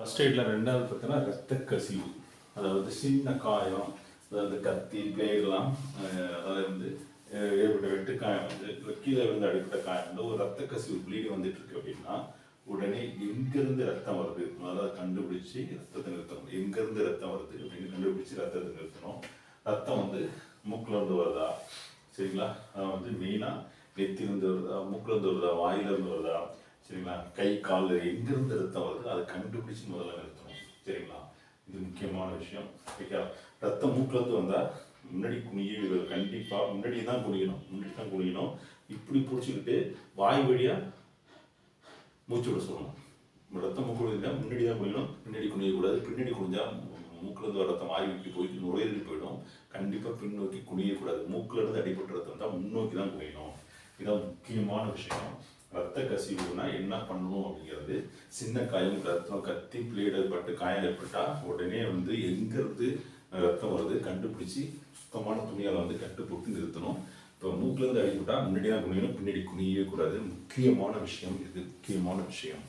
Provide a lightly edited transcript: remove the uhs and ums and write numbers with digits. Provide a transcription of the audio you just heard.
First எய்டில் ரெண்டாவது பார்த்தீங்கன்னா ரத்த கசிவு, அதாவது சின்ன காயம், அதாவது கத்தி பிளேடெல்லாம் அதாவது வந்து ஏற்பட்ட வெட்டு காயம் வந்து கீழே விழுந்து அடிப்பட்ட காயம் வந்து ஒரு ரத்த கசிவு ப்ளீடிங் வந்துட்டு இருக்கு அப்படின்னா உடனே எங்கேருந்து ரத்தம் வருது முதல்ல கண்டுபிடிச்சி ரத்தத்தை நிறுத்தணும். எங்கேருந்து ரத்தம் வருது அப்படின்னு கண்டுபிடிச்சி ரத்தத்தை நிறுத்தணும். ரத்தம் வந்து மூக்கில் இருந்து வருதா, சரிங்களா, வந்து மெயினாக நெத்திலிருந்து வருதா, மூக்கில் இருந்து வருதா, வாயிலிருந்து வருதா, சரிங்களா, கை கால் எங்கேருந்து ரத்தம் வருது அதை கண்டுபிடிச்சி முதல்ல நிறுத்தணும். சரிங்களா, இது முக்கியமான விஷயம். ஓகே, ரத்தம் மூக்கிலேருந்து வந்தால் முன்னாடி குனிய கண்டிப்பாக முன்னாடி தான் குனியணும். இப்படி பிடிச்சிக்கிட்டு வாய் வழியாக மூச்சு விட சொல்லணும். ரத்தம் மூக்கு இருந்தால் முன்னாடி தான் குனியணும், பின்னாடி குனியக்கூடாது. பின்னாடி குனிஞ்சா மூக்கிலேருந்து வர ரத்தம் வாய் விட்டு போயிட்டு நுரையீரல் போயிடும். கண்டிப்பாக பின்னோக்கி குனியக்கூடாது. மூக்கிலேருந்து அடிபட்ட ரத்தம் தான் முன்னோக்கி தான் குனியணும். இதான் முக்கியமான விஷயம். ரத்த கசிவுனா என்ன பண்ணணும் அப்படிங்கிறது, சின்ன காயம், ரத்தம் கத்தி பிளேடு பட்டு காயம் ஏற்பட்டால் உடனே வந்து எங்கேருந்து ரத்தம் வருது கண்டுபிடிச்சி சுத்தமான துணியால் வந்து கட்டு போட்டு நிறுத்தணும். இப்போ மூக்கிலேருந்து அடிபட்டால் முன்னாடி தான் குனியணும், பின்னாடி குனியவே கூடாது. முக்கியமான விஷயம் இது, முக்கியமான விஷயம்.